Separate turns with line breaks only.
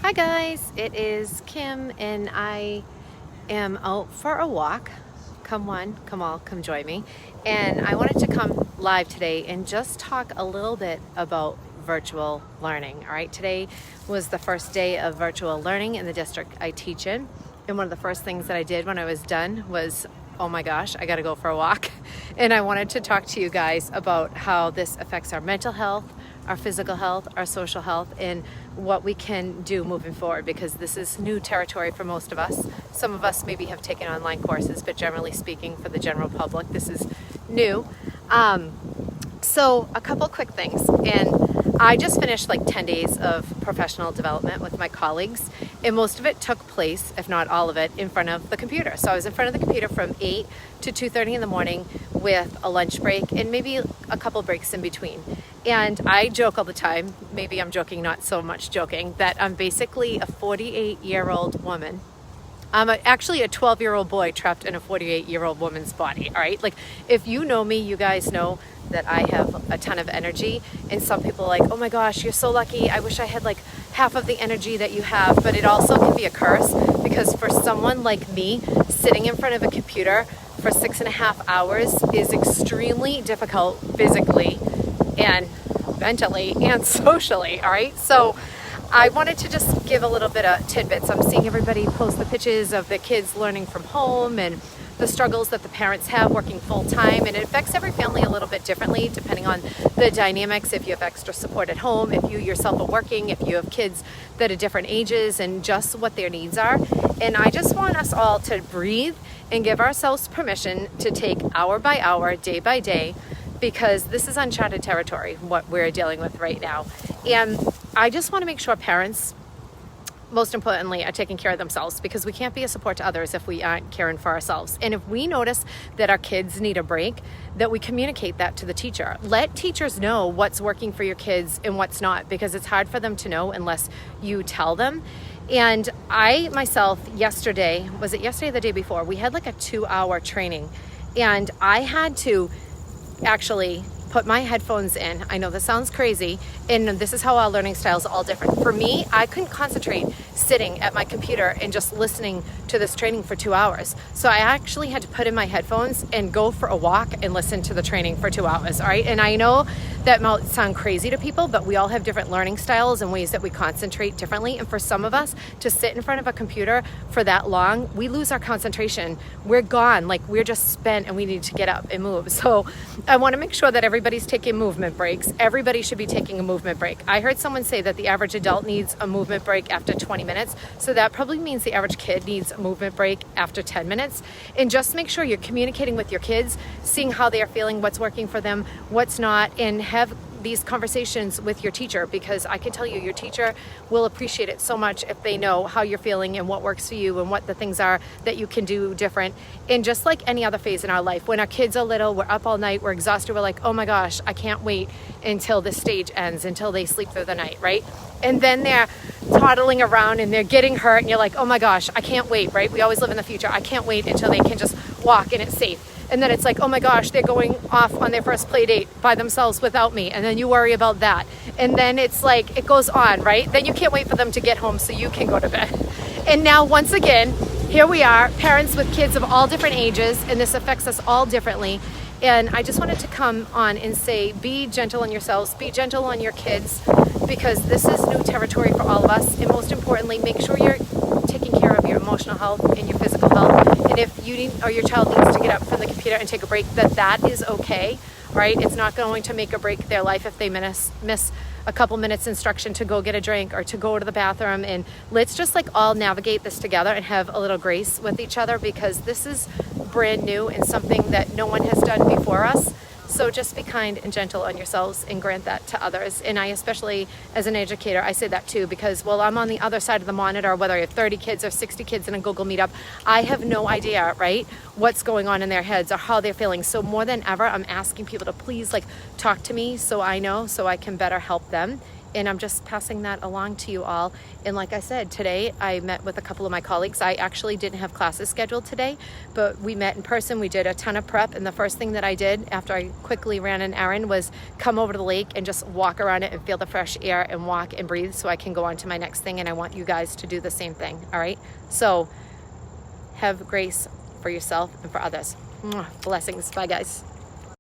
Hi guys, it is Kim and I am out for a walk. Come one, come all, come join me. And I wanted to come live today and just talk a little bit about virtual learning. All right, today was the first day of virtual learning in the district I teach in. And one of the first things that I did when I was done was, oh my gosh, I gotta go for a walk. And I wanted to talk to you guys about how this affects our mental health, our physical health, our social health, and what we can do moving forward, because this is new territory for most of us. Some of us maybe have taken online courses, but generally speaking, for the general public, this is new. So a couple quick things, and I just finished like 10 days of professional development with my colleagues, and most of it took place, if not all of it, in front of the computer. So I was in front of the computer from 8 to 2:30 in the morning with a lunch break and maybe a couple breaks in between. And I joke all the time, maybe I'm joking, not so much joking, that I'm basically a 48-year-old woman. I'm actually a 12-year-old boy trapped in a 48-year-old woman's body, all right? Like, if you know me, you guys know that I have a ton of energy, and some people are like, oh my gosh, you're so lucky. I wish I had like half of the energy that you have, but it also can be a curse, because for someone like me, sitting in front of a computer for 6.5 hours is extremely difficult physically and mentally and socially, all right? So I wanted to just give a little bit of tidbits. I'm seeing everybody post the pictures of the kids learning from home and the struggles that the parents have working full time, and it affects every family a little bit differently depending on the dynamics. If you have extra support at home, if you yourself are working, if you have kids that are different ages, and just what their needs are. And I just want us all to breathe and give ourselves permission to take hour by hour, day by day, because this is uncharted territory, what we're dealing with right now. And I just want to make sure parents, most importantly, are taking care of themselves, because we can't be a support to others if we aren't caring for ourselves. And if we notice that our kids need a break, that we communicate that to the teacher. Let teachers know what's working for your kids and what's not, because it's hard for them to know unless you tell them. And I myself, yesterday, was it yesterday or the day before, we had like a 2-hour training, and I had to actually put my headphones in. I know this sounds crazy, and this is how our learning styles are all different. For me, I couldn't concentrate sitting at my computer and just listening to this training for 2 hours. So I actually had to put in my headphones and go for a walk and listen to the training for 2 hours, all right? And I know that might sound crazy to people, but we all have different learning styles and ways that we concentrate differently. And for some of us to sit in front of a computer for that long, we lose our concentration. We're gone, like we're just spent, and we need to get up and move. So I want to make sure that everybody's taking movement breaks. Everybody should be taking a movement break. I heard someone say that the average adult needs a movement break after 20 minutes. So that probably means the average kid needs a movement break after 10 minutes. And just make sure you're communicating with your kids, seeing how they are feeling, what's working for them, what's not, and have these conversations with your teacher, because I can tell you your teacher will appreciate it so much if they know how you're feeling and what works for you and what the things are that you can do different. And just like any other phase in our life, when our kids are little, we're up all night, we're exhausted, we're like, oh my gosh, I can't wait until this stage ends, until they sleep through the night, right? And then they're toddling around and they're getting hurt, and you're like, oh my gosh, I can't wait, right? We always live in the future. I can't wait until they can just walk and it's safe. And then it's like, oh my gosh, they're going off on their first play date by themselves without me. And then you worry about that. And then it's like, it goes on, right? Then you can't wait for them to get home so you can go to bed. And now, once again, here we are, parents with kids of all different ages, and this affects us all differently. And I just wanted to come on and say, be gentle on yourselves, be gentle on your kids, because this is new territory for all of us. And most importantly, make sure you're taking care of your emotional health and your physical health. And if you need, or your child needs to get up from the computer and take a break, that is okay, right? It's not going to make or break their life if they miss a couple minutes instruction to go get a drink or to go to the bathroom. And let's just like all navigate this together and have a little grace with each other, because this is brand new and something that no one has done before us. So just be kind and gentle on yourselves and grant that to others. And I, especially as an educator, I say that too, because while I'm on the other side of the monitor, whether I have 30 kids or 60 kids in a Google Meetup, I have no idea, right, what's going on in their heads or how they're feeling. So more than ever, I'm asking people to please like talk to me so I know, so I can better help them And I'm just passing that along to you all. And like I said, today I met with a couple of my colleagues. I actually didn't have classes scheduled today, but we met in person. We did a ton of prep. And the first thing that I did after I quickly ran an errand was come over to the lake and just walk around it and feel the fresh air and walk and breathe so I can go on to my next thing. And I want you guys to do the same thing. All right. So have grace for yourself and for others. Blessings. Bye, guys.